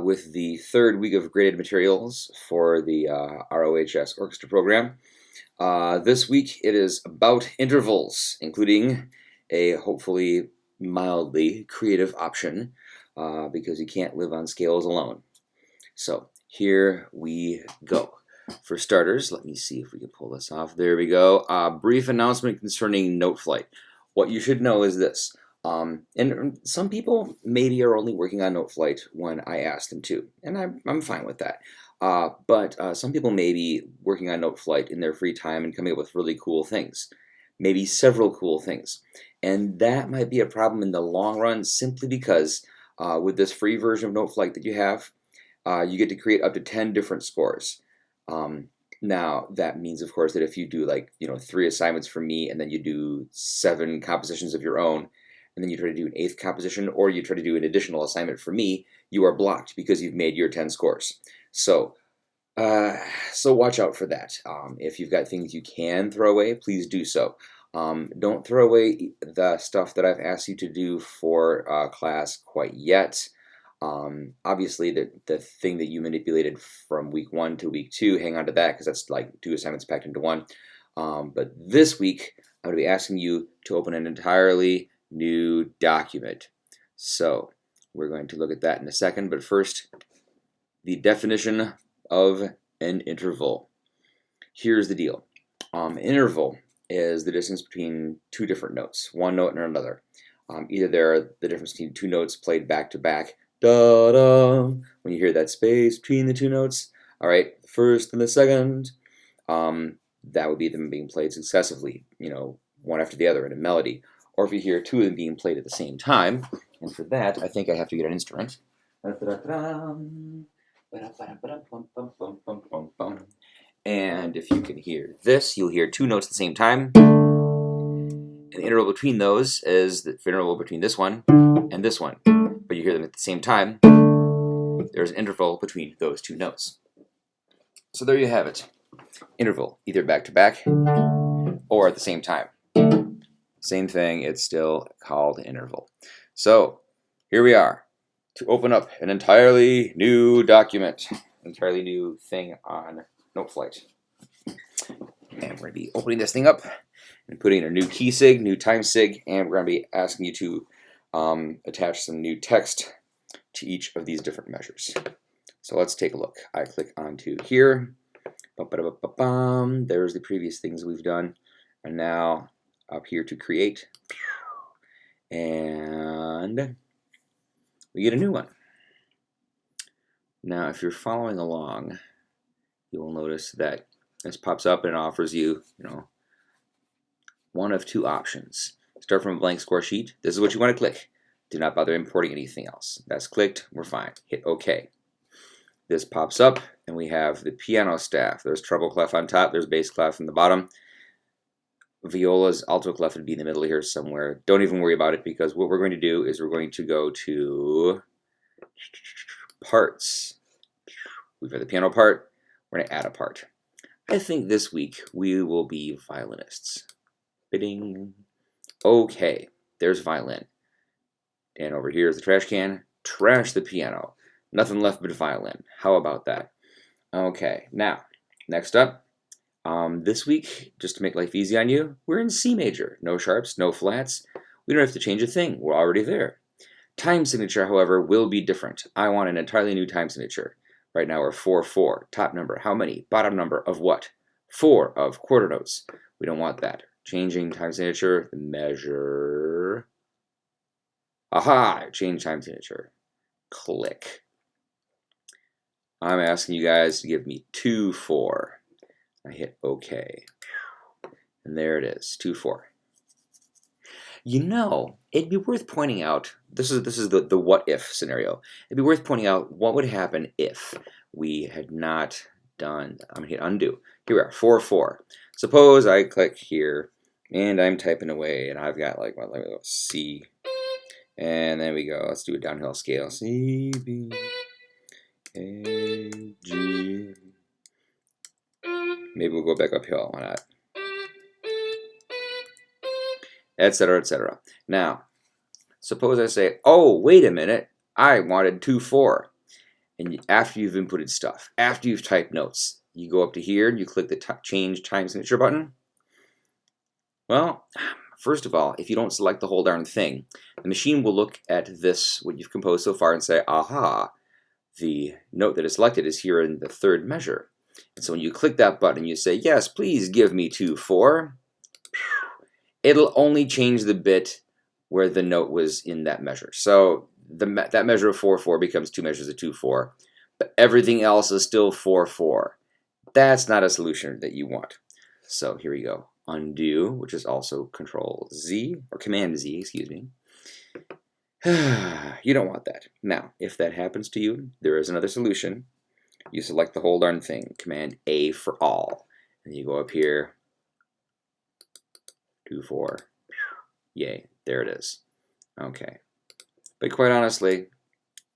with the third week of graded materials for the ROHS orchestra program. This week it is about intervals, including a hopefully mildly creative option, because you can't live on scales alone. So here we go. For starters, let me see if we can pull this off. There we go. Brief announcement concerning Noteflight. What you should know is this. And some people maybe are only working on Noteflight when I ask them to, and I'm fine with that. But some people may be working on Noteflight in their free time and coming up with really cool things, maybe several cool things. And that might be a problem in the long run simply because with this free version of Noteflight that you have, you get to create up to 10 different scores. Now that means, of course, that if you do 3 assignments from me and then you do 7 compositions of your own, and then you try to do an 8th composition, or you try to do an additional assignment for me, you are blocked because you've made your 10 scores. So watch out for that. If you've got things you can throw away, please do so. Don't throw away the stuff that I've asked you to do for class quite yet. Obviously, the thing that you manipulated from week 1 to week 2, hang on to that because that's like 2 assignments packed into one. But this week, I'm going to be asking you to open an entirely new document. So we're going to look at that in a second, but first, the definition of an interval. Here's the deal. Interval is the distance between 2 different notes, one note and another. Either they're the difference between 2 notes played back to back, da-da, when you hear that space between the 2 notes, all right, the first and the second, that would be them being played successively, one after the other in a melody. Or if you hear 2 of them being played at the same time, and for that, I think I have to get an instrument. And if you can hear this, you'll hear 2 notes at the same time. An interval between those is the interval between this one and this one. But you hear them at the same time. There's an interval between those 2 notes. So there you have it. Interval, either back to back or at the same time. Same thing, it's still called interval. So here we are to open up an entirely new document, entirely new thing on Noteflight. And we're going to be opening this thing up and putting in a new key sig, new time sig, and we're going to be asking you to attach some new text to each of these different measures. So let's take a look. I click onto here. There's the previous things we've done. And now up here to create. And we get a new one. Now, if you're following along, you will notice that this pops up and offers you, one of 2 options. Start from a blank score sheet. This is what you want to click. Do not bother importing anything else. That's clicked. We're fine. Hit OK. This pops up, and we have the piano staff. There's treble clef on top. There's bass clef on the bottom. Viola's alto clef would be in the middle here somewhere. Don't even worry about it, because what we're going to do is we're going to go to parts. We've got the piano part. We're going to add a part. I think this week we will be violinists. Bidding. Okay, there's violin. And over here is the trash can. Trash the piano. Nothing left but violin. How about that? Okay, now, next up. This week, just to make life easy on you, we're in C major. No sharps, no flats. We don't have to change a thing. We're already there. Time signature, however, will be different. I want an entirely new time signature. Right now we're 4/4. Top number, how many? Bottom number of what? 4 of quarter notes. We don't want that. Changing time signature, the measure. Aha! Change time signature. Click. I'm asking you guys to give me 2/4. I hit OK. And there it is, 2/4. It'd be worth pointing out, this is the what if scenario. It'd be worth pointing out what would happen if we had not done, I'm going to hit undo. Here we are, 4/4. Suppose I click here, and I'm typing away, and I've got let me go C, and then we go, let's do a downhill scale. C, B, A, G. Maybe we'll go back uphill, why not? Etc., etc. Now, suppose I say, oh, wait a minute, I wanted 2/4. and after you've inputted stuff, after you've typed notes, you go up to here and you click the change time signature button. Well, first of all, if you don't select the whole darn thing, the machine will look at this, what you've composed so far, and say, aha, the note that is selected is here in the third measure. And so when you click that button, you say, yes, please give me 2/4. It'll only change the bit where the note was in that measure. So that measure of 4/4 becomes 2 measures of 2/4, but everything else is still 4/4. That's not a solution that you want. So here we go. Undo, which is also Control Z, or Command Z, excuse me. You don't want that. Now, if that happens to you, there is another solution. You select the whole darn thing, Command A for all, and you go up here, 2/4. Yay, there it is. Okay. But quite honestly,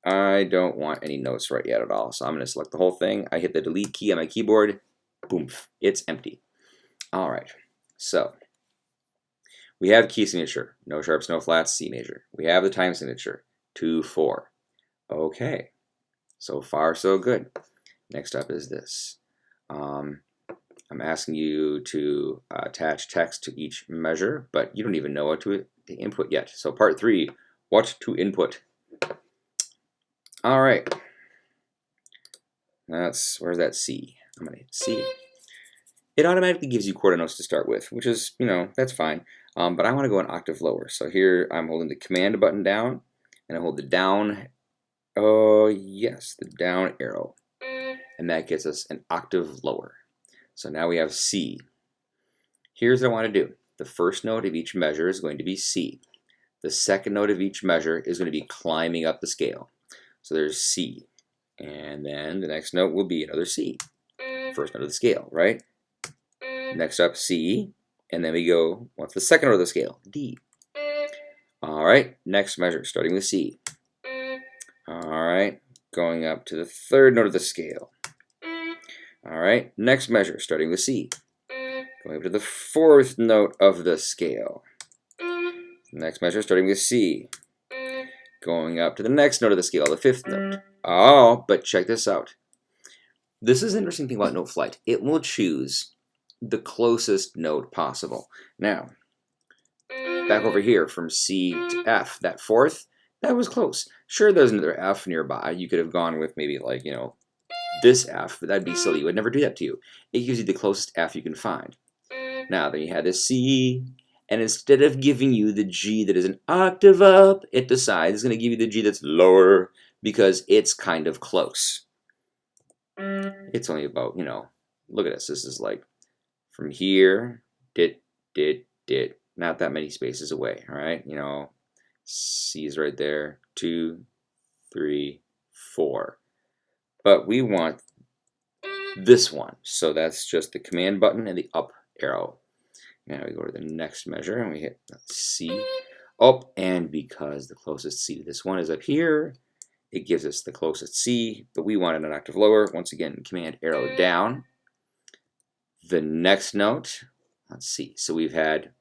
I don't want any notes right yet at all, so I'm going to select the whole thing. I hit the delete key on my keyboard. Boom, it's empty. All right, so we have key signature, no sharps, no flats, C major. We have the time signature, 2/4. Okay, so far so good. Next up is this. I'm asking you to attach text to each measure, but you don't even know what to input yet. So part 3, what to input. All right, where's that C? I'm gonna hit C. It automatically gives you quarter notes to start with, which is, that's fine. But I want to go an octave lower. So here I'm holding the command button down, and I hold the down, the down arrow. And that gets us an octave lower. So now we have C. Here's what I want to do. The first note of each measure is going to be C. The second note of each measure is going to be climbing up the scale. So there's C. And then the next note will be another C. First note of the scale, right? Next up, C. And then we go, what's the second note of the scale? D. All right, next measure, starting with C. All right, going up to the third note of the scale. All right, next measure, starting with C. Going up to the fourth note of the scale. Next measure, starting with C. Going up to the next note of the scale, the fifth note. Oh, but check this out. This is an interesting thing about Noteflight. It will choose the closest note possible. Now, back over here from C to F, that fourth, that was close. Sure, there's another F nearby. You could have gone with maybe like, this F, but that'd be silly. It would never do that to you. It gives you the closest F you can find. Now, then you had this C, and instead of giving you the G that is an octave up, it decides it's going to give you the G that's lower because it's kind of close. It's only about, look at this. This is like from here, dit, not that many spaces away, all right? C is right there, 2, 3, 4. But we want this one, so that's just the command button and the up arrow. Now we go to the next measure and we hit C. Oh, and because the closest C to this one is up here, it gives us the closest C, but we wanted an octave lower. Once again, command arrow down. The next note, let's see. So we've had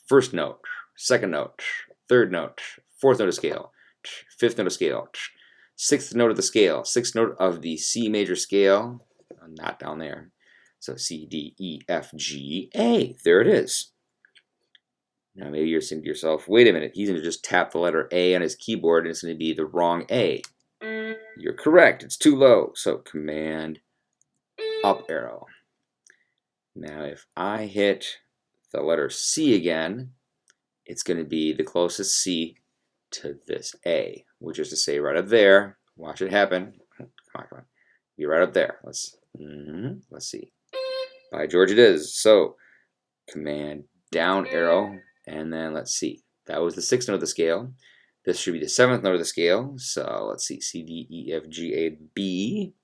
first note, second note, third note, fourth note of scale, fifth note of scale, sixth note of the scale, sixth note of the C major scale, not down there. So C, D, E, F, G, A. There it is. Now maybe you're saying to yourself, wait a minute, he's going to just tap the letter A on his keyboard and it's going to be the wrong A. You're correct, it's too low. So command up arrow. Now if I hit the letter C again, it's going to be the closest C to this A, which is to say right up there. Watch it happen. Come on. Be right up there. Let's see. By George it is. So command down arrow, and then let's see. That was the sixth note of the scale. This should be the seventh note of the scale. So let's see. C, D, E, F, G, A, B.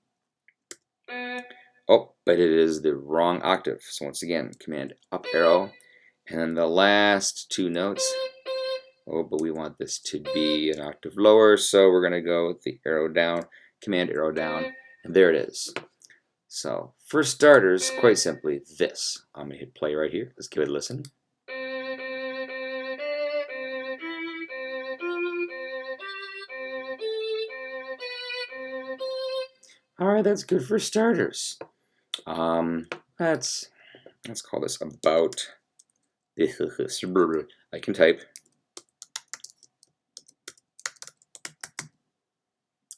Oh, but it is the wrong octave. So once again, command up arrow. And then the last two notes. Oh, but we want this to be an octave lower. So we're going to go with the arrow down, command arrow down. And there it is. So for starters, quite simply, this. I'm going to hit play right here. Let's give it a listen. All right, that's good for starters. Let's call this about. I can type.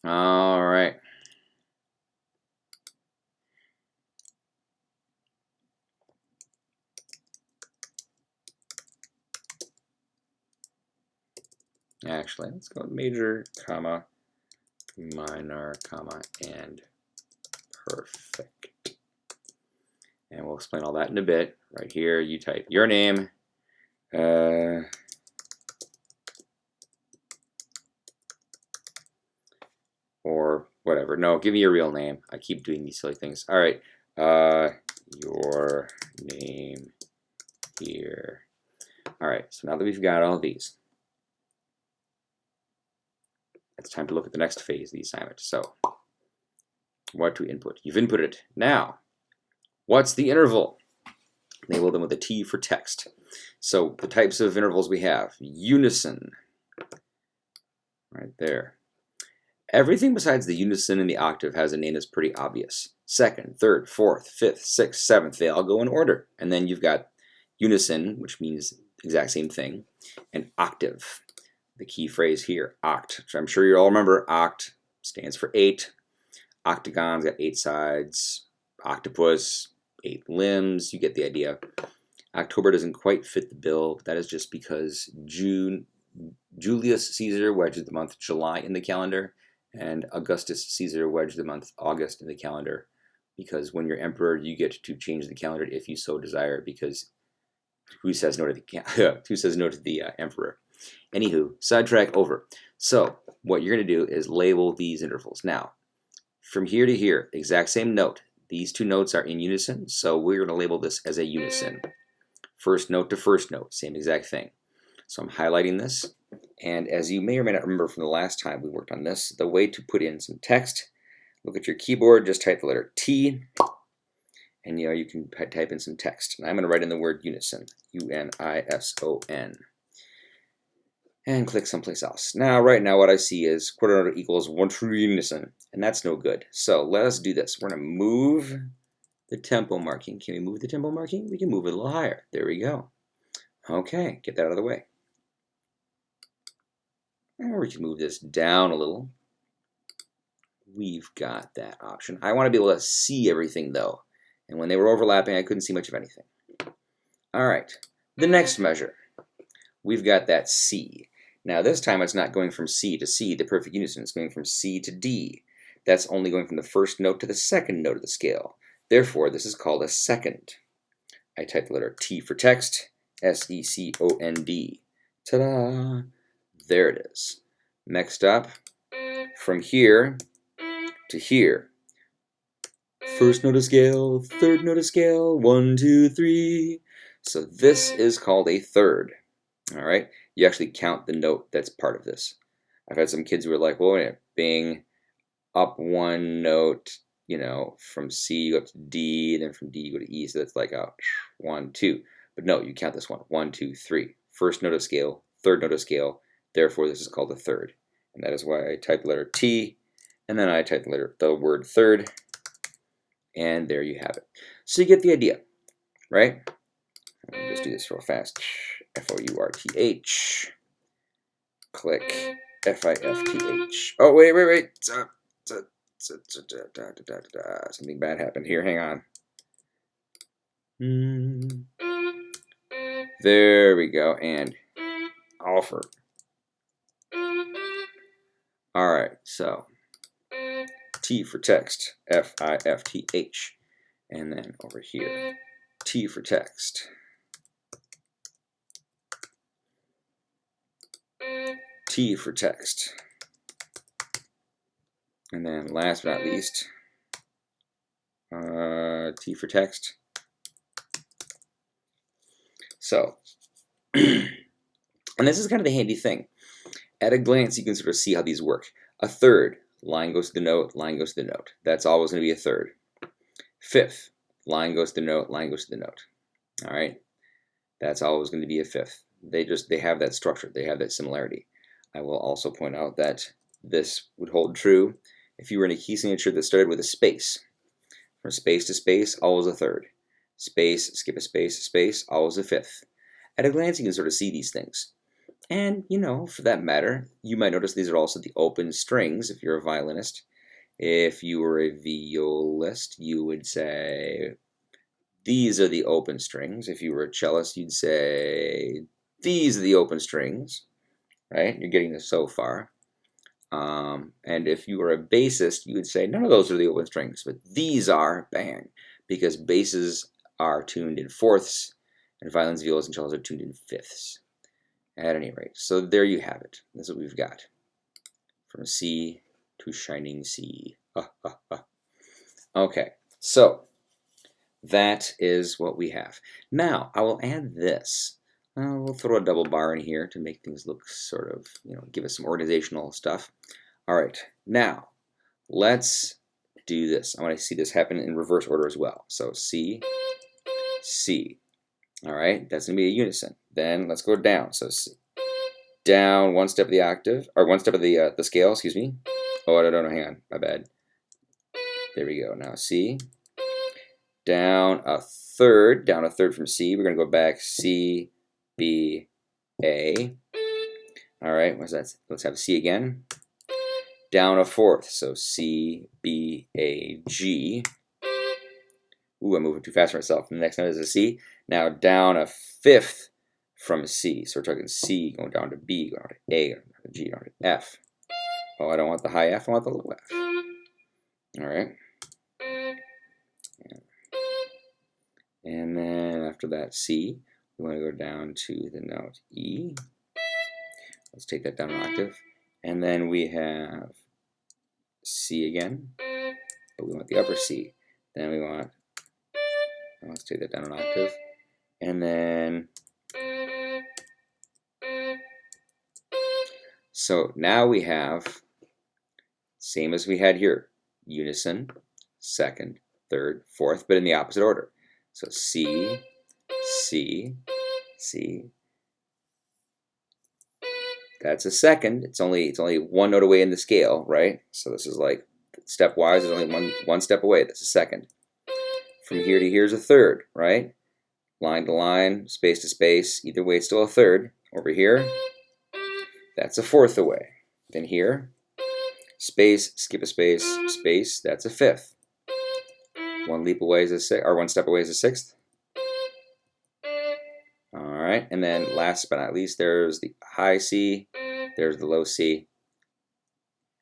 All right. Actually, let's go major, comma, minor, comma, and perfect. And we'll explain all that in a bit. Right here, you type your name. Or whatever. No, give me your real name. I keep doing these silly things. All right. Your name here. All right. So now that we've got all these, it's time to look at the next phase of the assignment. So what to input? You've inputted. Now, what's the interval? Label them with a T for text. So the types of intervals we have: unison, right there. Everything besides the unison and the octave has a name that's pretty obvious. Second, third, fourth, fifth, sixth, seventh, they all go in order. And then you've got unison, which means the exact same thing, and octave. The key phrase here, oct, which I'm sure you all remember. Oct stands for 8. Octagon's got 8 sides. Octopus, 8 limbs. You get the idea. October doesn't quite fit the bill, but that is just because Julius Caesar wedged the month July in the calendar, and Augustus Caesar wedged the month August in the calendar, because when you're emperor, you get to change the calendar if you so desire, because who says no to the emperor? Anywho, sidetrack over. So what you're going to do is label these intervals. Now, from here to here, exact same note. These two notes are in unison, so we're going to label this as a unison. First note to first note, same exact thing. So I'm highlighting this, and as you may or may not remember from the last time we worked on this, the way to put in some text, look at your keyboard, just type the letter T, and you can type in some text. And I'm going to write in the word unison, U-N-I-S-O-N, and click someplace else. Now, right now, what I see is quarter note equals 1 true unison, and that's no good. So let us do this. We're going to move the tempo marking. Can we move the tempo marking? We can move it a little higher. There we go. Okay, get that out of the way. Or we can move this down a little. We've got that option. I want to be able to see everything though. And when they were overlapping, I couldn't see much of anything. All right, the next measure. We've got that C. Now this time it's not going from C to C, the perfect unison. It's going from C to D. That's only going from the first note to the second note of the scale. Therefore, this is called a second. I type the letter T for text, S-E-C-O-N-D. Ta-da! There it is. Next up, from here to here. First note of scale, third note of scale, 1, 2, 3. So this is called a third. All right? You actually count the note that's part of this. I've had some kids who are like, well, wait a minute, bing, up one note, from C you go up to D, then from D you go to E, so that's like a 1, 2. But no, you count this one, 1, 2, 3. First note of scale, third note of scale, therefore this is called a third. And that is why I type the letter T, and then I type the word third, and there you have it. So you get the idea, right? Let me just do this real fast. F-O-U-R-T-H. Click F-I-F-T-H. Oh, wait. Something bad happened here. Hang on. There we go. And offer. All right. So T for text. F-I-F-T-H. And then over here, T for text. T for text. And then last but not least, T for text. So, and this is kind of the handy thing. At a glance, you can sort of see how these work. A third, line goes to the note, line goes to the note. That's always going to be a third. Fifth, line goes to the note, line goes to the note. All right? That's always going to be a fifth. They have that structure. They have that similarity. I will also point out that this would hold true if you were in a key signature that started with a space. From space to space, always a third. Space, skip a space, space, always a fifth. At a glance, you can sort of see these things. And, you know, for that matter, you might notice these are also the open strings if you're a violinist. If you were a violist, you would say, these are the open strings. If you were a cellist, you'd say, these are the open strings, right? You're getting this so far. And if you were a bassist, you would say, none of those are the open strings, but these are, bang, because basses are tuned in fourths, and violins, violas, and cellos are tuned in fifths. At any rate, so there you have it. This is what we've got. From C to shining C. Okay, so that is what we have. Now, I will add this. We'll throw a double bar in here to make things look sort of, give us some organizational stuff. All right, now, let's do this. I want to see this happen in reverse order as well. So C, C. All right, that's going to be a unison. Then let's go down. So C, down one step of the octave, or one step of the scale, excuse me. Oh, I don't know, hang on, my bad. There we go. Now C, down a third from C. We're going to go back C, B, A. All right, what's that? Let's have C again. Down a fourth, so C, B, A, G. Ooh, I'm moving too fast for myself. The next note is a C. Now down a fifth from C. So we're talking C going down to B, going to A, going to G, going to F. Oh, I don't want the high F, I want the low F. All right. And then after that C, we want to go down to the note E. Let's take that down an octave. And then we have C again, but we want the upper C. Then we want, let's take that down an octave. And then, so now we have, same as we had here, unison, second, third, fourth, but in the opposite order. So C, C, C. That's a second. It's only one note away in the scale, right? So this is like stepwise. There's only one step away. That's a second. From here to here is a third, right? Line to line, space to space. Either way, it's still a third. Over here, that's a fourth away. Then here, space, skip a space, space. That's a fifth. One leap away is a sixth, or one step away is a sixth. All right, and then last but not least, there's the high C, there's the low C,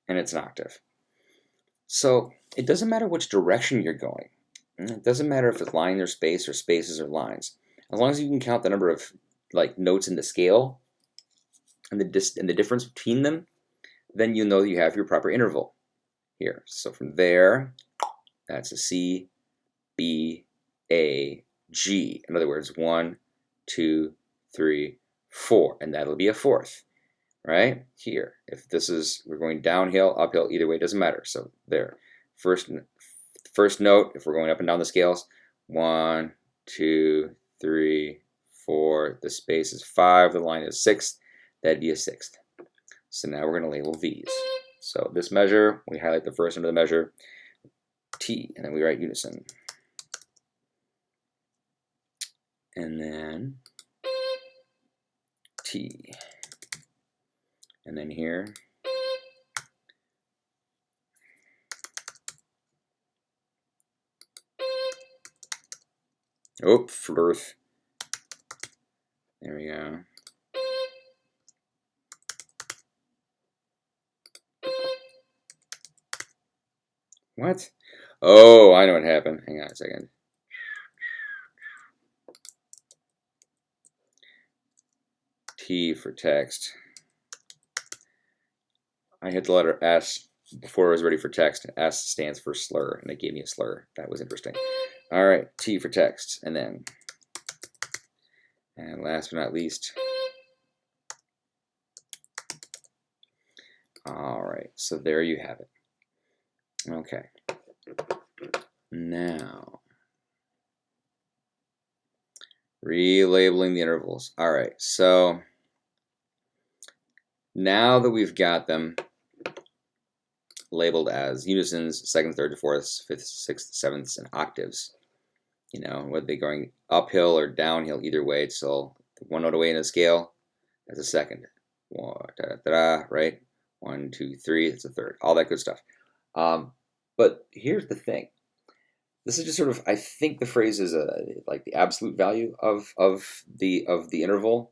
and it's an octave. So it doesn't matter which direction you're going. It doesn't matter if it's line or space or spaces or lines. As long as you can count the number of notes in the scale and the difference between them, then you know you have your proper interval here. So from there, that's a C, B, A, G. In other words, 1, 2, 3, 4, and that'll be a fourth, right? Here, if this is, we're going downhill, uphill, either way, it doesn't matter. So there, first note, if we're going up and down the scales, 1, 2, 3, 4, the space is 5, the line is 6, that'd be a sixth. So now we're going to label these. So this measure, we highlight the first end of the measure, T, and then we write unison. And then T. And then here, oh, flirth. There we go. What? Oh, I know what happened. Hang on a second. T for text. I hit the letter S before I was ready for text. S stands for slur, and it gave me a slur. That was interesting. All right, T for text, and then, and last but not least, all right, so there you have it. Okay. Now, relabeling the intervals. All right, so now that we've got them, labeled as unisons, second, third, fourths, fifths, sixths, sevenths, and octaves. You know, whether they're going uphill or downhill, either way, it's still one note away in a scale. That's a second. Right? 1, 2, 3. That's a third. All that good stuff. But here's the thing. This is just sort of, I think the phrase is like the absolute value of the interval.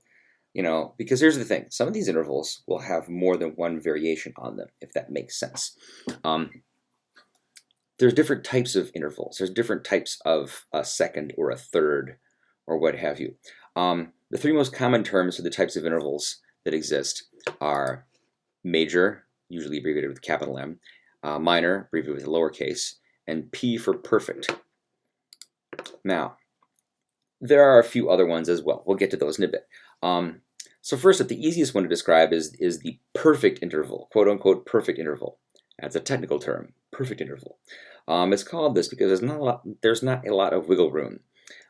You know, because here's the thing. Some of these intervals will have more than one variation on them, if that makes sense. There's different types of intervals. There's different types of a second or a third or what have you. The three most common terms for the types of intervals that exist are major, usually abbreviated with capital M, minor, abbreviated with lowercase, and P for perfect. Now, there are a few other ones as well. We'll get to those in a bit. So first up, the easiest one to describe is the perfect interval, quote unquote perfect interval. That's a technical term, perfect interval. It's called this because there's not a lot of wiggle room.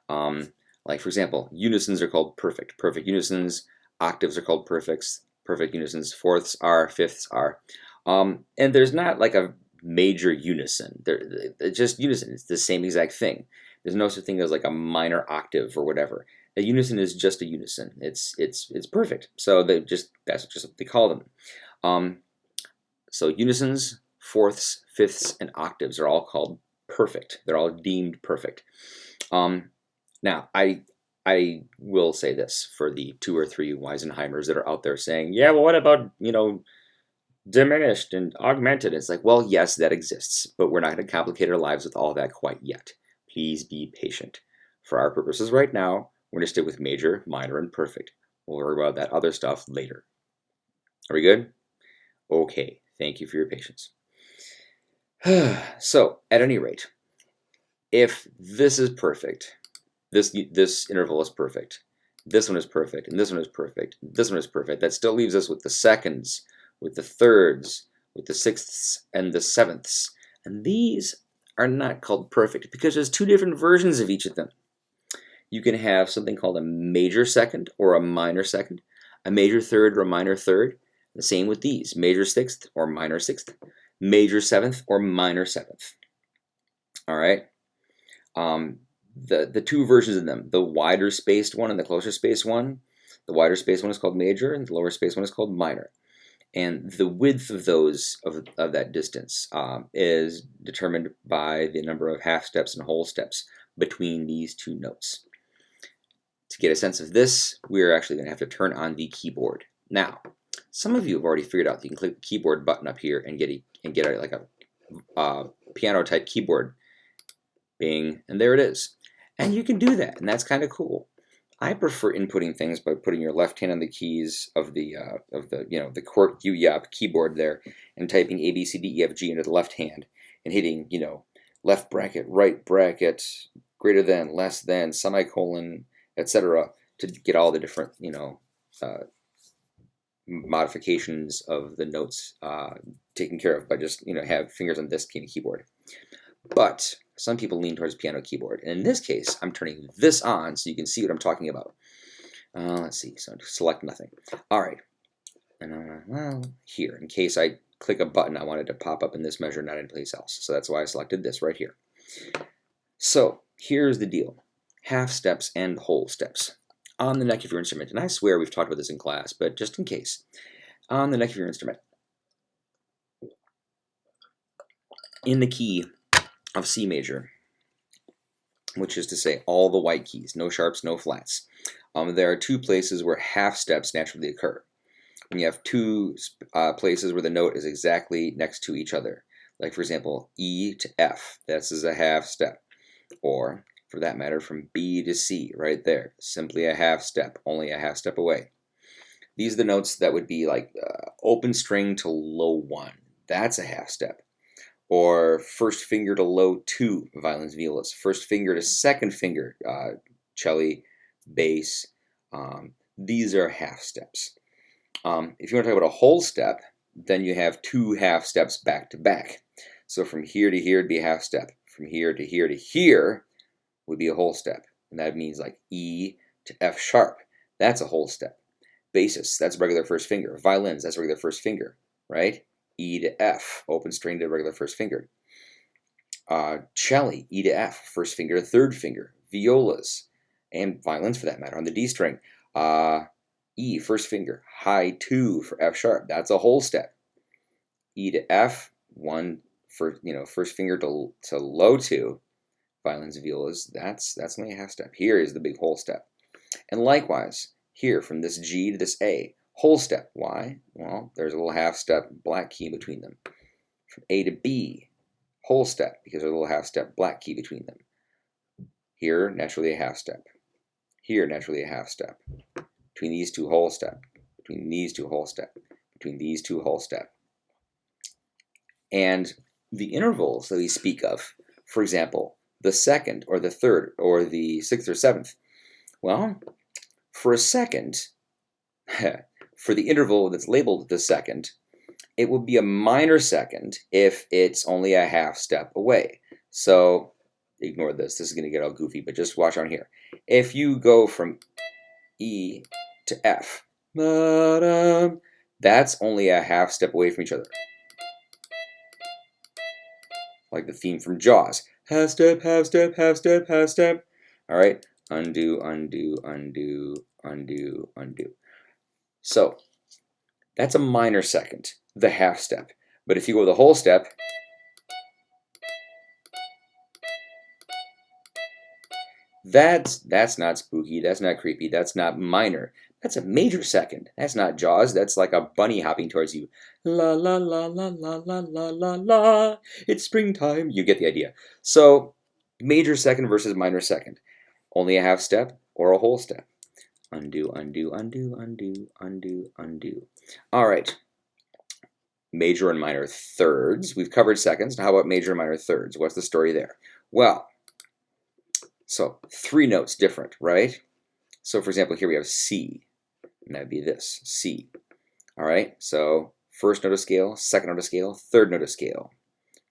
Like for example, unisons are called perfect unisons, octaves are called perfect unisons, fourths are, fifths are. And there's not like a major unison. They're just unison. It's the same exact thing. There's no such thing as like a minor octave or whatever. A unison is just a unison. It's perfect. So that's just what they call them. So unisons, fourths, fifths, and octaves are all called perfect. They're all deemed perfect. Now, I will say this for the 2 or 3 Weisenheimers that are out there saying, yeah, well, what about, diminished and augmented? It's like, well, yes, that exists, but we're not going to complicate our lives with all that quite yet. Please be patient. For our purposes right now, we're going to stick with major, minor, and perfect. We'll worry about that other stuff later. Are we good? Okay, thank you for your patience. So, at any rate, if this is perfect, this interval is perfect, this one is perfect, and this one is perfect, this one is perfect, that still leaves us with the seconds, with the thirds, with the sixths, and the sevenths. And these are not called perfect because there's 2 different versions of each of them. You can have something called a major second or a minor second, a major third or a minor third. The same with these, major sixth or minor sixth, major seventh or minor seventh. All right. The 2 versions of them, the wider spaced one and the closer spaced one. The wider spaced one is called major, and the lower spaced one is called minor. And the width of those of that distance is determined by the number of half steps and whole steps between these 2 notes. To get a sense of this, we're actually going to have to turn on the keyboard. Now, some of you have already figured out that you can click the keyboard button up here and get like a piano type keyboard. Bing, and there it is. And you can do that, and that's kind of cool. I prefer inputting things by putting your left hand on the keys of the QWERTY UYAP keyboard there, and typing A B C D E F G into the left hand, and hitting left bracket, right bracket, greater than, less than, semicolon, etc. to get all the different modifications of the notes taken care of by just have fingers on this keyboard. But some people lean towards piano keyboard. And in this case, I'm turning this on so you can see what I'm talking about. Let's see. So select nothing. All right. And well, here, in case I click a button, I wanted to pop up in this measure, not anyplace else. So that's why I selected this right here. So here's the deal. Half steps and whole steps on the neck of your instrument. And I swear we've talked about this in class, but just in case. On the neck of your instrument, in the key of C major, which is to say all the white keys, no sharps, no flats. There are 2 places where half steps naturally occur. When you have 2 places where the note is exactly next to each other, like for example, E to F, this is a half step. Or, for that matter, from B to C, right there, simply a half step, only a half step away. These are the notes that would be like open string to low 1. That's a half step. Or first finger to low 2, violins, violas. First finger to second finger, cello, bass. These are half steps. If you want to talk about a whole step, then you have 2 half steps back to back. So from here to here would be a half step. From here to here to here would be a whole step. And that means like E to F sharp. That's a whole step. Basses, that's regular first finger. Violins, that's regular first finger, right? E to F, open string to regular first finger. Cello, E to F, first finger to third finger. Violas, and violins for that matter, on the D string. E, first finger, high 2 for F sharp. That's a whole step. E to F, first finger to low 2, violins, violas. That's only a half step. Here is the big whole step. And likewise, here from this G to this A, whole step. Why? Well, there's a little half step black key between them. From A to B, whole step, because there's a little half step black key between them. Here, naturally a half step. Here, naturally a half step. Between these two, whole step. Between these two, whole step. Between these two, whole step. And the intervals that we speak of, for example, the second or the third or the sixth or seventh, well, for a second, for the interval that's labeled the second, it will be a minor second if it's only a half step away. So ignore this. This is going to get all goofy, but just watch on here. If you go from E to F, that's only a half step away from each other. Like the theme from Jaws. Half step, half step, half step, half step. All right. Undo, undo, undo, undo, undo. So that's a minor second, the half step. But if you go the whole step, that's not spooky, that's not creepy, that's not minor. That's a major second. That's not Jaws, that's like a bunny hopping towards you. La la la la la la la la la. It's springtime. You get the idea. So major second versus minor second. Only a half step or a whole step. Undo, undo, undo, undo, undo, undo. All right. Major and minor thirds. We've covered seconds. Now how about major and minor thirds? What's the story there? Well, so 3 notes different, right? So for example, here we have C, and that'd be this, C. All right, so first note of scale, second note of scale, third note of scale.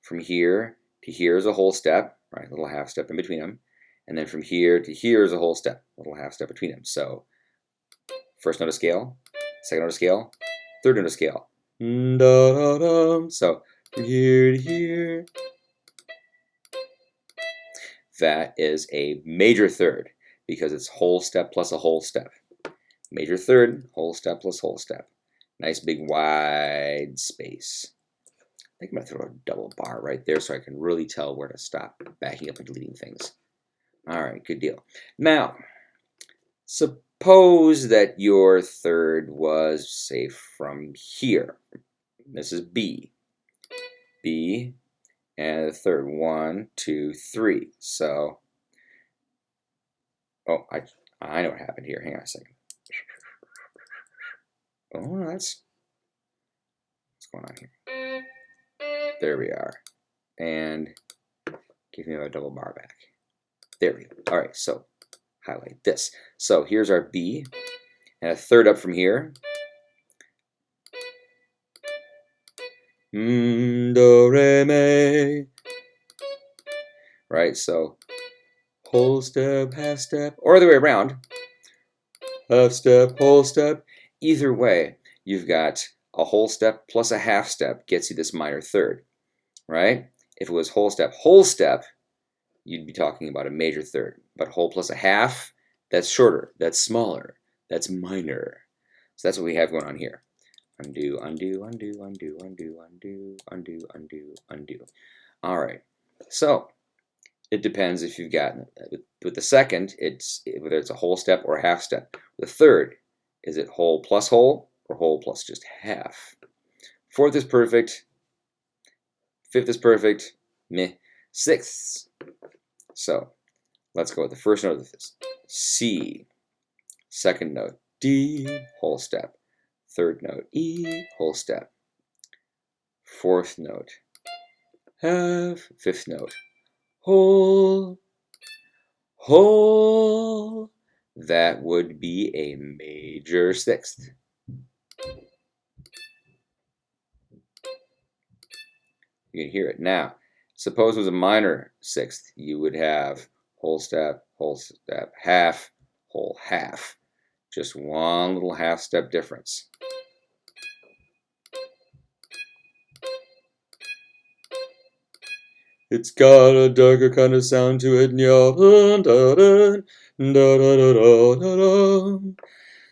From here to here is a whole step, right? A little half step in between them. And then from here to here is a whole step, a little half step between them. So first note of scale, second note of scale, third note of scale. So from here to here, that is a major third because it's whole step plus a whole step. Major third, whole step plus whole step. Nice big wide space. I think I'm going to throw a double bar right there so I can really tell where to stop backing up and deleting things. All right, good deal. Now, suppose that your third was, say, from here. This is B. B, and the third, 1, 2, 3. So, oh, I know what happened here. Hang on a second. Oh, what's going on here? There we are. And give me a double bar back. There we go. All right, so highlight this. So here's our B, and a third up from here. Do, re, mi. Right, so whole step, half step, or the way around. Half step, whole step. Either way, you've got a whole step plus a half step gets you this minor third, right? If it was whole step, you'd be talking about a major third. But whole plus a half, that's shorter, that's smaller, that's minor. So that's what we have going on here. Undo, undo, undo, undo, undo, undo, undo, undo, undo. All right, so it depends if you've got, with the second, it's whether it's a whole step or a half step. The third, is it whole plus whole or whole plus just half? Fourth is perfect. Fifth is perfect. Meh. Sixth. So let's go with the first note of this. C. Second note, D, whole step. Third note, E, whole step. Fourth note, half. Fifth note, whole. Whole. That would be a major sixth. You can hear it. Now, suppose it was a minor sixth. You would have whole step, half, whole half. Just one little half step difference. It's got a darker kind of sound to it.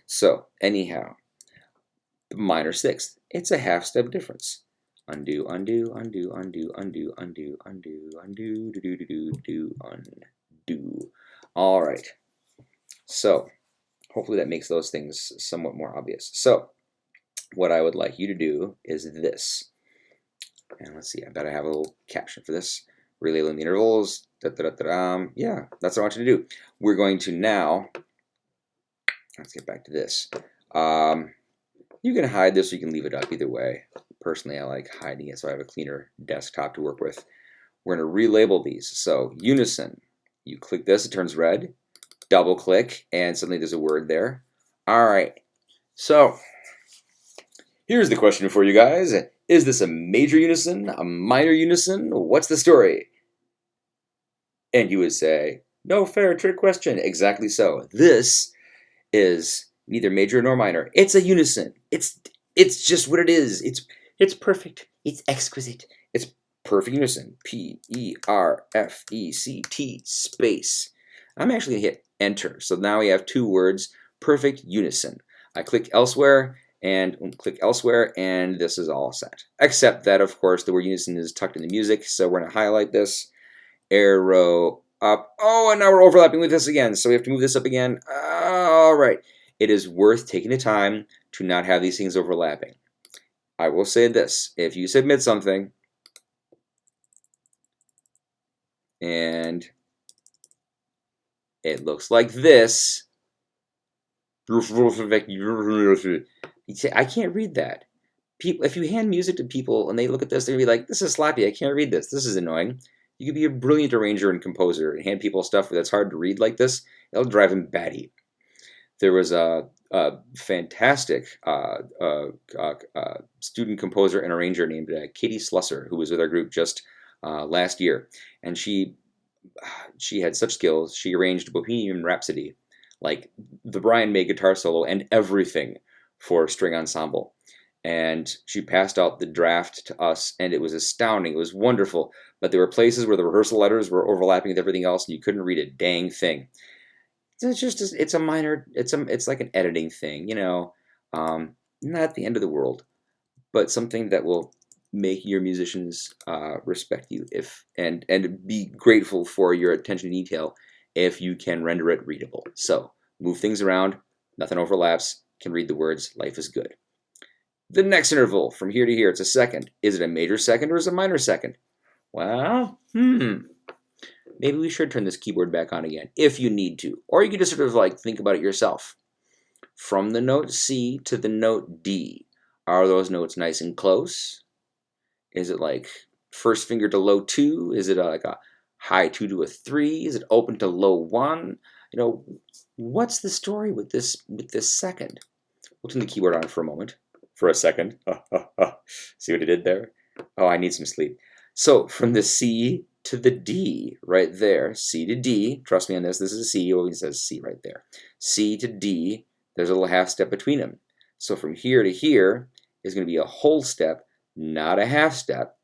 So, anyhow, the minor sixth. It's a half step difference. Undo, undo, undo, undo, undo, undo, undo, undo, do, do, do, do, undo. All right. So, hopefully that makes those things somewhat more obvious. So, what I would like you to do is this. And let's see, I bet I have a little caption for this. Relabeling the intervals. Yeah, that's what I want you to do. We're going to now, let's get back to this. You can hide this or you can leave it up either way. Personally, I like hiding it so I have a cleaner desktop to work with. We're going to relabel these. So unison, you click this, it turns red. Double click, and suddenly there's a word there. All right, so here's the question for you guys. Is this a major unison, a minor unison? What's the story? And you would say, no fair trick question. Exactly so. This is neither major nor minor. It's a unison. It's just what it is. It's perfect. It's exquisite. It's perfect unison. P-E-R-F-E-C-T space. I'm actually going to hit enter. So now we have two words, perfect unison. I click elsewhere and this is all set. Except that, of course, the word unison is tucked in the music. So we're going to highlight this, arrow up. Oh, and now we're overlapping with this again. So we have to move this up again. All right. It is worth taking the time to not have these things overlapping. I will say this. If you submit something and it looks like this, I can't read that. People, if you hand music to people and they look at this, they'll be like, this is sloppy. I can't read this. This is annoying. You could be a brilliant arranger and composer and hand people stuff that's hard to read like this. It'll drive them batty. There was a fantastic student composer and arranger named Katie Slusser, who was with our group just last year, and she had such skills. She arranged Bohemian Rhapsody, like the Brian May guitar solo and everything for string ensemble. And she passed out the draft to us, and it was astounding. It was wonderful, but there were places where the rehearsal letters were overlapping with everything else, and you couldn't read a dang thing. It's a minor, it's like an editing thing, you know, not the end of the world, but something that will make your musicians respect you and be grateful for your attention to detail if you can render it readable. So move things around, nothing overlaps, can read the words, life is good. The next interval from here to here, it's a second. Is it a major second or is it a minor second? Well, maybe we should turn this keyboard back on again, if you need to. Or you can just sort of like think about it yourself. From the note C to the note D, are those notes nice and close? Is it like first finger to low 2? Is it like a high 2 to a 3? Is it open to low 1? You know, what's the story with this second? We'll turn the keyboard on for a moment. For a second. See what I did there? Oh, I need some sleep. So from the C to the D, right there, C to D, trust me on this, this is a C, it always says C right there. C to D, there's a little half step between them. So from here to here is going to be a whole step, not a half step,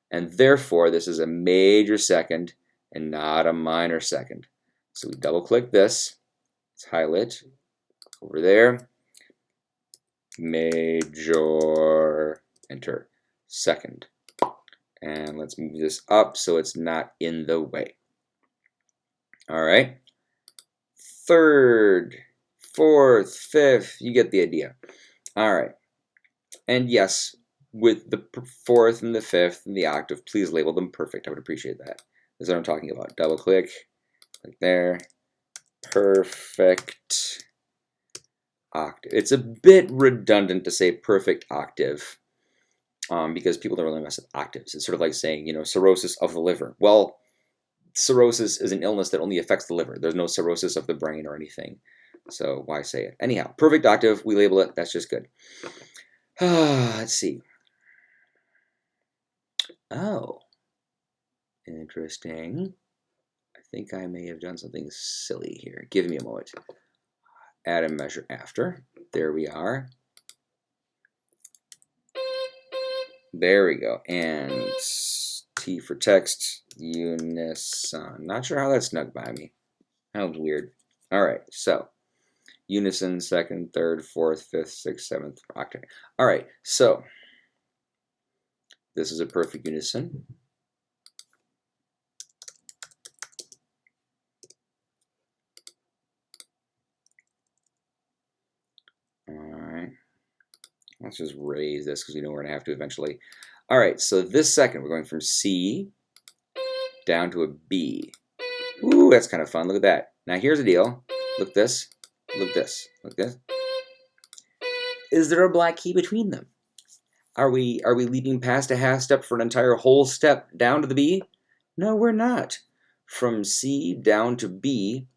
and therefore this is a major second and not a minor second. So we double click this, let's highlight over there, major, enter, second. And let's move this up so it's not in the way. All right. Third, fourth, fifth, you get the idea. All right. And yes, with the fourth and the fifth and the octave, please label them perfect. I would appreciate that. This is what I'm talking about. Double click, click there, perfect octave. It's a bit redundant to say perfect octave because people don't really mess with octaves. It's sort of like saying, you know, cirrhosis of the liver. Well, cirrhosis is an illness that only affects the liver. There's no cirrhosis of the brain or anything. So why say it? Anyhow, perfect octave, we label it. That's just good. Let's see. Oh, interesting. I think I may have done something silly here. Give me a moment. Add a measure after. There we are. There we go. And T for text, unison. Not sure how that snuck by me. That was weird. All right, so unison, second, third, fourth, fifth, sixth, seventh, octave. All right, so this is a perfect unison. All right, let's just raise this because we know we're going to have to eventually. All right, so this second, we're going from C down to a B. Ooh, that's kind of fun. Look at that. Now here's the deal. Look at this. Look at this. Look at this. Is there a black key between them? Are we leaping past a half step for an entire whole step down to the B? No, we're not. From C down to B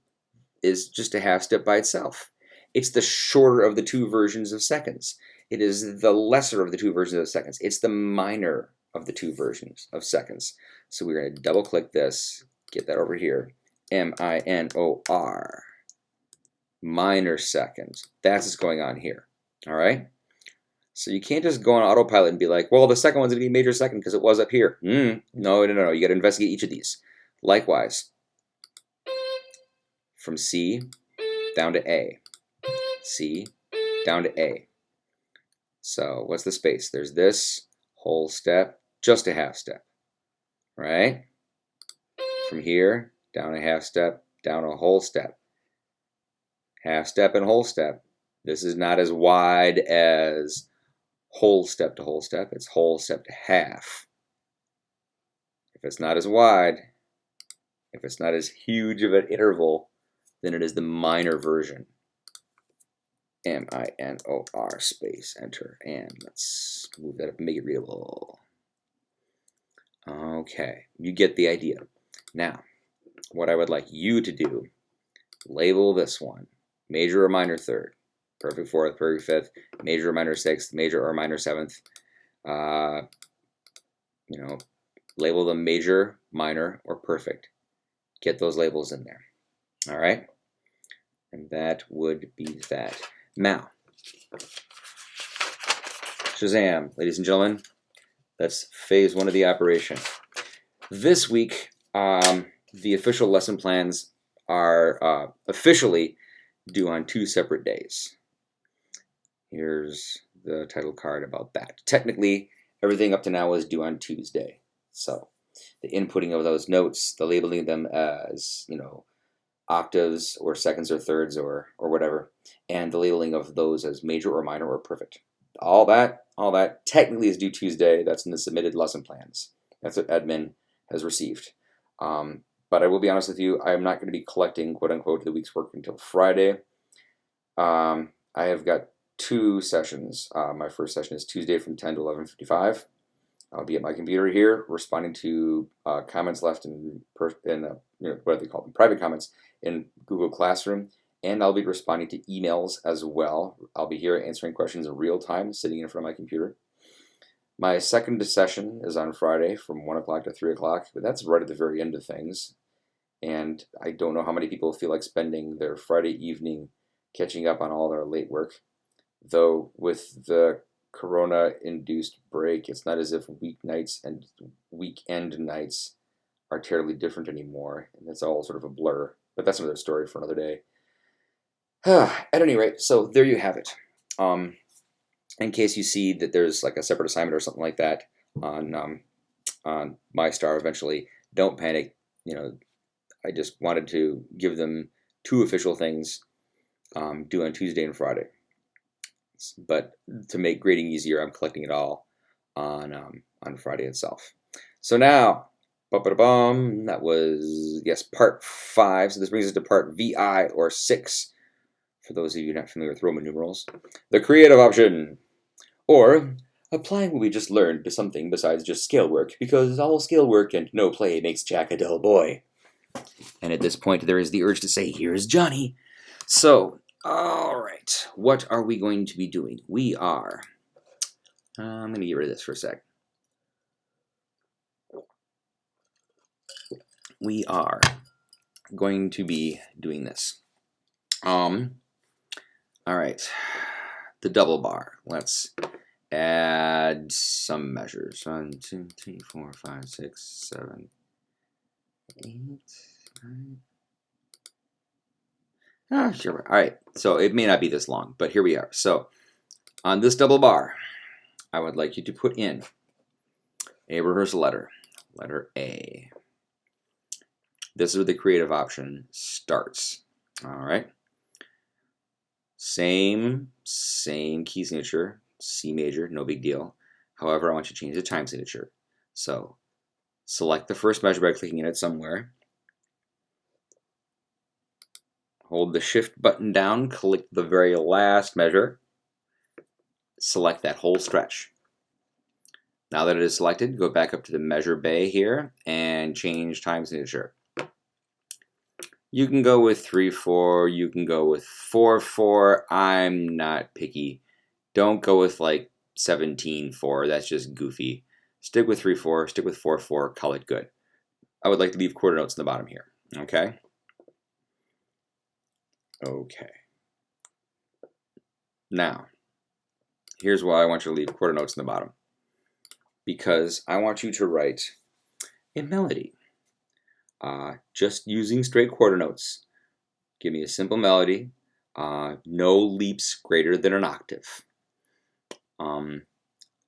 is just a half step by itself. It's the shorter of the two versions of seconds. It is the lesser of the two versions of seconds. It's the minor of the two versions of seconds. So we're going to double click this, get that over here. M-I-N-O-R. Minor seconds. That's what's going on here. All right? So you can't just go on autopilot and be like, well, the second one's going to be major second because it was up here. No. You got to investigate each of these. Likewise, from C down to A. C down to A. So what's the space? There's this whole step, just a half step, right? From here, down a half step, down a whole step. Half step and whole step. This is not as wide as whole step to whole step. It's whole step to half. If it's not as wide, if it's not as huge of an interval, then it is the minor version. M-I-N-O-R space, enter, and let's move that up and make it readable. Okay, you get the idea. Now, what I would like you to do, label this one, major or minor third, perfect fourth, perfect fifth, major or minor sixth, major or minor seventh. Label them major, minor, or perfect. Get those labels in there. All right? And that would be that. Now, Shazam, ladies and gentlemen, that's phase one of the operation. This week, the official lesson plans are officially due on 2 separate days. Here's the title card about that. Technically, everything up to now is due on Tuesday. So the inputting of those notes, the labeling them as, octaves or seconds or thirds or whatever, and the labeling of those as major or minor or perfect. All that technically is due Tuesday. That's in the submitted lesson plans. That's what admin has received. But I will be honest with you, I am not going to be collecting quote-unquote the week's work until Friday. I have got 2 sessions. My first session is Tuesday from 10 to 11:55. I'll be at my computer here responding to comments left in what do they call them? Private comments in Google Classroom. And I'll be responding to emails as well. I'll be here answering questions in real time, sitting in front of my computer. My second session is on Friday from 1 o'clock to 3 o'clock, but that's right at the very end of things. And I don't know how many people feel like spending their Friday evening catching up on all their late work. Though with the Corona-induced break, it's not as if weeknights and weekend nights are terribly different anymore, and it's all sort of a blur. But that's another story for another day. At any rate, so there you have it. In case you see that there's like a separate assignment or something like that on MyStar eventually, don't panic. I just wanted to give them 2 official things due on Tuesday and Friday. But to make grading easier, I'm collecting it all on Friday itself. So now, that was, yes, part 5. So this brings us to part VI, or 6, for those of you not familiar with Roman numerals. The creative option, or applying what we just learned to something besides just scale work, because all scale work and no play makes Jack a dull boy. And at this point, there is the urge to say, here's Johnny. So, all right, what are we going to be doing? We are, I'm going to get rid of this for a sec. We are going to be doing this. All right, the double bar. Let's add some measures. 1, 2, 3, 4, 5, 6, 7, 8, 9. Ah, sure. All right. So it may not be this long, but here we are. So on this double bar, I would like you to put in a rehearsal letter, letter A. This is where the creative option starts. All right. Same key signature, C major, no big deal. However, I want you to change the time signature. So select the first measure by clicking in it somewhere. Hold the shift button down, click the very last measure. Select that whole stretch. Now that it is selected, go back up to the measure bay here and change time signature. You can go with 3/4, you can go with 4/4. I'm not picky. Don't go with like 17/4. That's just goofy. Stick with 3/4, stick with 4/4, call it good. I would like to leave quarter notes in the bottom here. Okay? Okay. Now, here's why I want you to leave quarter notes in the bottom. Because I want you to write a melody. Just using straight quarter notes. Give me a simple melody. No leaps greater than an octave. I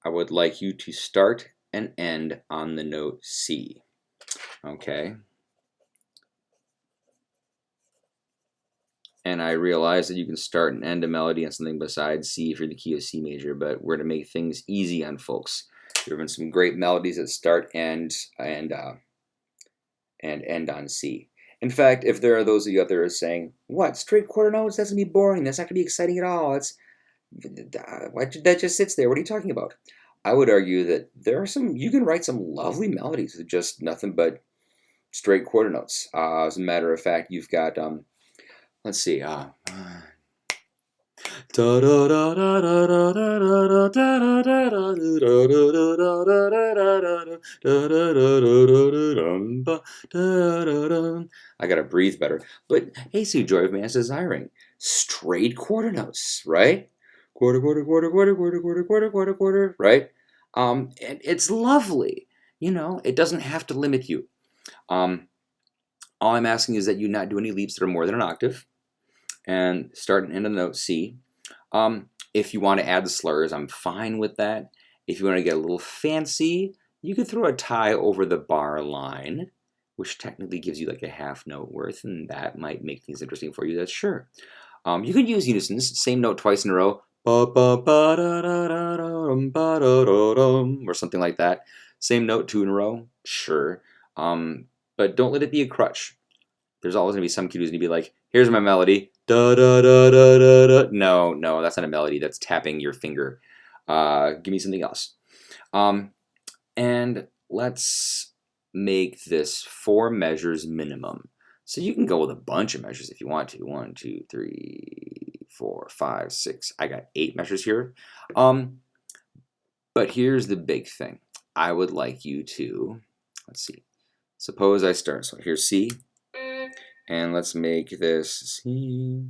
would like you to start and end on the note C. Okay? And I realize that you can start and end a melody on something besides C if you're the key of C major, but we're to make things easy on folks. There have been some great melodies that start and end on C. In fact, if there are those of you out there who are saying, "What, straight quarter notes? That's gonna be boring. That's not gonna be exciting at all. That just sits there. What are you talking about?" I would argue that you can write some lovely melodies with just nothing but straight quarter notes. As a matter of fact, you've got let's see. I gotta breathe better. But hey, see, Joy of Man is desiring. Straight quarter notes, right? Quarter, quarter, quarter, quarter, quarter, quarter, quarter, quarter, quarter, right? And it's lovely. You know, it doesn't have to limit you. All I'm asking is that you not do any leaps that are more than an octave, and start and end on the note C. If you want to add the slurs, I'm fine with that. If you want to get a little fancy, you could throw a tie over the bar line, which technically gives you like a half note worth, and that might make things interesting for you. That's sure. You can use unisons, same note twice in a row, or something like that. Same note 2 in a row, sure. But don't let it be a crutch. There's always going to be some kid who's going to be like, "Here's my melody. Da da da da da da." No, that's not a melody. That's tapping your finger. Give me something else. And let's make this 4 measures minimum. So you can go with a bunch of measures if you want to. 1, 2, 3, 4, 5, 6. I got 8 measures here. But here's the big thing. I would like you to, let's see. Suppose I start. So here's C. And let's make this C.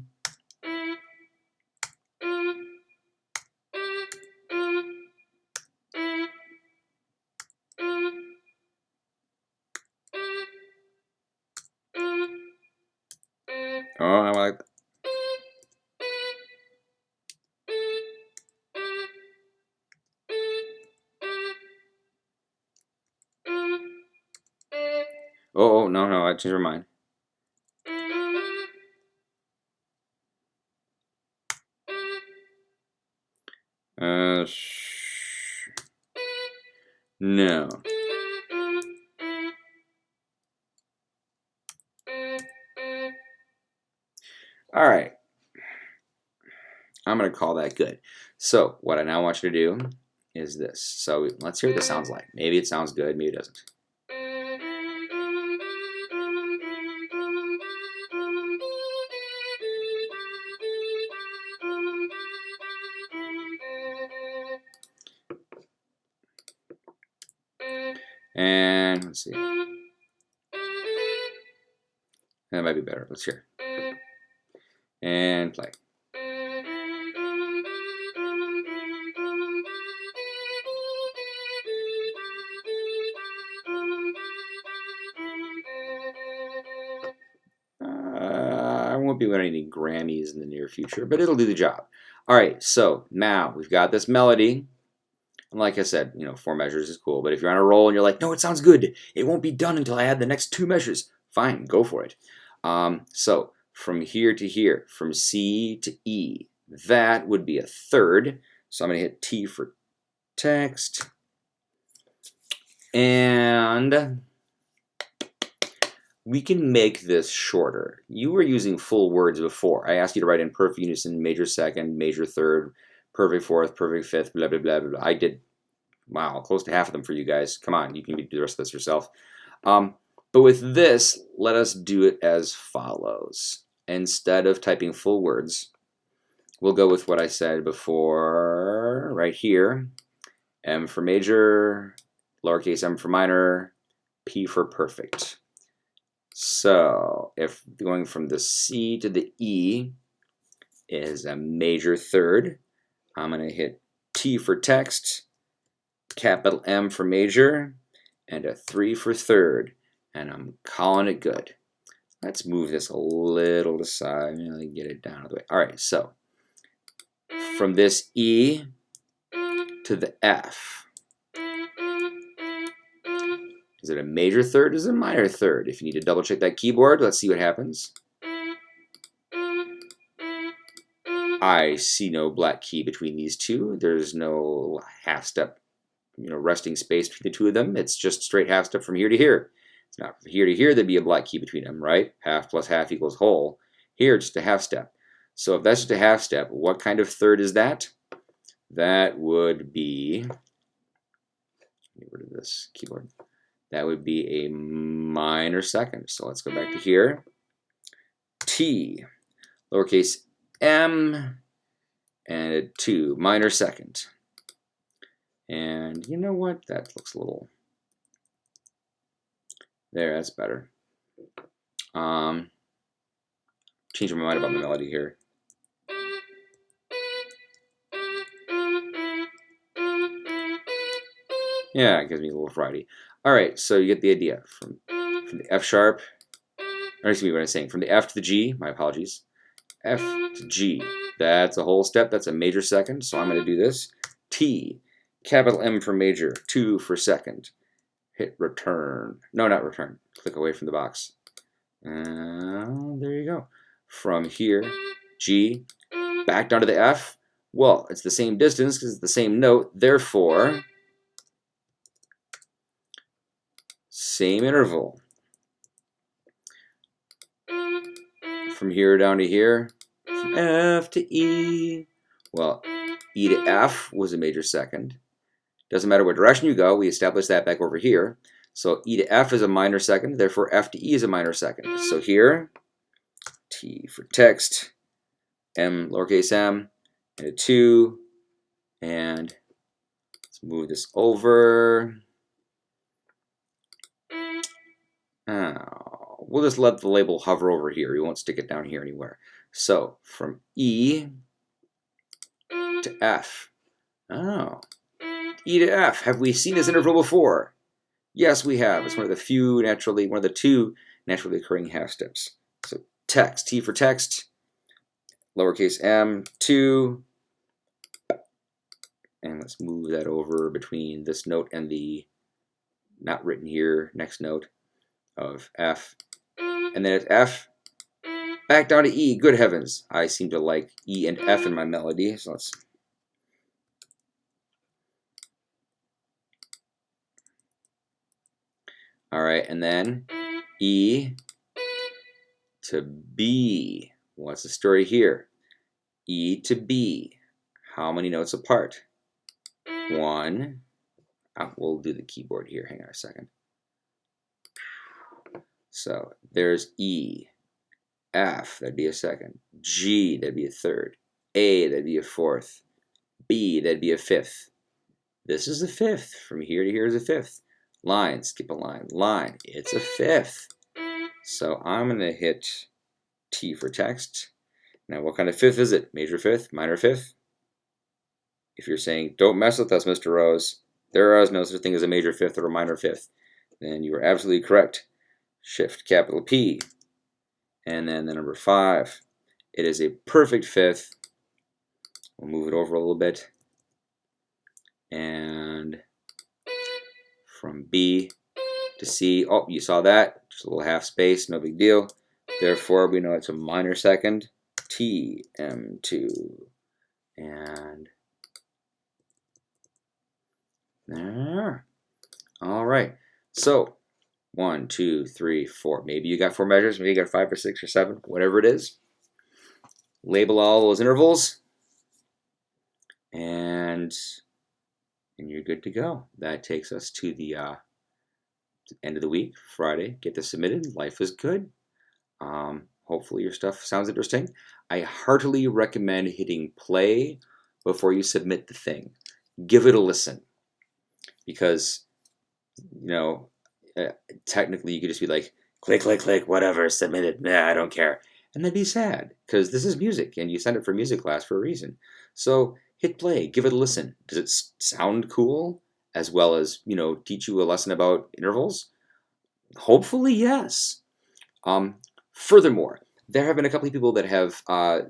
Oh, I like that. Oh, no, I changed my mind. No. All right. I'm going to call that good. So what I now want you to do is this. So let's hear what this sounds like. Maybe it sounds good, maybe it doesn't. And let's see. That might be better. Let's hear. And play. won't be winning any Grammys in the near future, but it'll do the job. All right, so now we've got this melody. And like I said, 4 measures is cool. But if you're on a roll and you're like, no, it sounds good, it won't be done until I add the next 2 measures. Fine, go for it. So from here to here, from C to E, that would be a third. So I'm going to hit T for text. And we can make this shorter. You were using full words before. I asked you to write in perfect unison, major second, major third, perfect fourth, perfect fifth, blah, blah, blah, blah, blah. I did, wow, close to half of them for you guys. Come on, you can do the rest of this yourself. But with this, let us do it as follows. Instead of typing full words, we'll go with what I said before, right here. M for major, lowercase m for minor, P for perfect. So if going from the C to the E is a major third, I'm going to hit T for text, capital M for major, and a 3 for third. And I'm calling it good. Let's move this a little to the side and get it down the way. All right, so from this E to the F. Is it a major third? Is it a minor third? If you need to double check that keyboard, let's see what happens. I see no black key between these two. There's no half step, resting space between the two of them. It's just straight half step from here to here. It's not from here to here, there'd be a black key between them, right? Half plus half equals whole. Here, just a half step. So if that's just a half step, what kind of third is that? That would be, get rid of this keyboard. That would be a minor second. So let's go back to here. T, lowercase m, and a 2, minor second. And you know what? That looks a little... There, that's better. Change my mind about the melody here. Yeah, it gives me a little variety. All right, so you get the idea. From the F sharp, or excuse me, what I'm saying, from the F to the G, my apologies. F to G, that's a whole step, that's a major second, so I'm going to do this. T, capital M for major, 2 for second. Hit return. No, not return. Click away from the box. There you go. From here, G, back down to the F. Well, it's the same distance because it's the same note. Therefore, same interval. From here down to here, from F to E. Well, E to F was a major second. Doesn't matter what direction you go, we established that back over here. So E to F is a minor second, therefore F to E is a minor second. So here, T for text, M, lowercase m, and a 2, and let's move this over. We'll just let the label hover over here. We won't stick it down here anywhere. So from E to F. Oh. E to F. Have we seen this interval before? Yes, we have. It's one of the two naturally occurring half steps. So text, T for text, lowercase m, 2, and let's move that over between this note and the not written here next note of F. And then it's F, back down to E. Good heavens. I seem to like E and F in my melody, so let's... All right, and then E to B. What's the story here? E to B. How many notes apart? 1. We'll do the keyboard here. Hang on a second. So there's E. F, that'd be a second. G, that'd be a third. A, that'd be a fourth. B, that'd be a fifth. This is a fifth. From here to here is a fifth. Line, skip a line. Line, it's a fifth. So I'm going to hit T for text. Now, what kind of fifth is it? Major fifth? Minor fifth? If you're saying, don't mess with us, Mr. Rose, there is no such thing as a major fifth or a minor fifth, then you are absolutely correct. Shift capital P. And then the number 5. It is a perfect fifth. We'll move it over a little bit. And from B to C. Oh, you saw that? Just a little half space, no big deal. Therefore, we know it's a minor second. T, M2. And there. All right. So 1, 2, 3, 4. Maybe you got 4 measures. Maybe you got 5 or 6 or 7. Whatever it is. Label all those intervals. And you're good to go. That takes us to the end of the week, Friday. Get this submitted. Life is good. Hopefully your stuff sounds interesting. I heartily recommend hitting play before you submit the thing. Give it a listen. Because, technically you could just be like, click, click, click, whatever, submit it. Nah, I don't care. And that'd be sad, because this is music, and you send it for music class for a reason. So hit play, give it a listen. Does it sound cool? As well as, teach you a lesson about intervals? Hopefully, yes. Furthermore, there have been a couple of people that have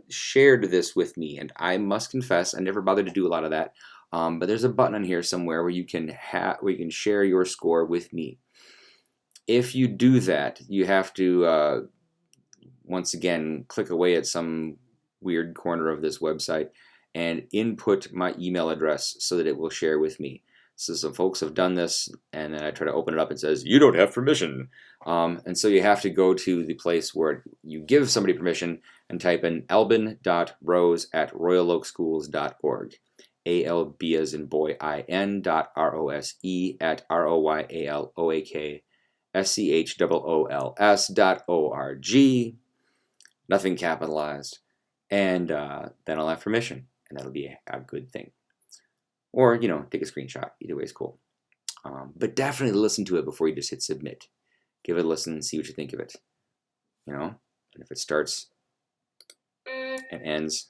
shared this with me, and I must confess, I never bothered to do a lot of that. But there's a button on here somewhere where you can share your score with me. If you do that, you have to once again click away at some weird corner of this website and input my email address so that it will share with me. So some folks have done this, and then I try to open it up. It says, you don't have permission. And so you have to go to the place where you give somebody permission and type in albin.rose@royaloakschools.org. ALB as in boy, IN.ROSE@ROYALOAKSCHOOLS.org. Nothing capitalized. And then I'll have permission, and that'll be a good thing. Or, take a screenshot. Either way is cool. But definitely listen to it before you just hit submit. Give it a listen and see what you think of it. And if it starts and ends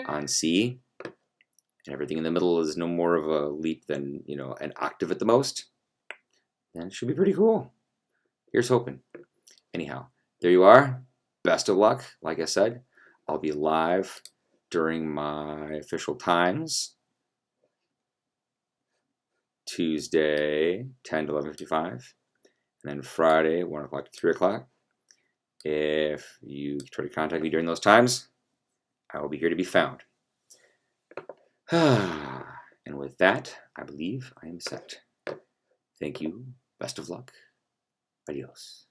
on C, and everything in the middle is no more of a leap than, an octave at the most, then it should be pretty cool. Here's hoping. Anyhow, there you are. Best of luck. Like I said, I'll be live during my official times. Tuesday, 10 to 11:55, and then Friday, 1 o'clock to 3 o'clock. If you try to contact me during those times, I will be here to be found. And with that, I believe I am set. Thank you. Best of luck. Adios.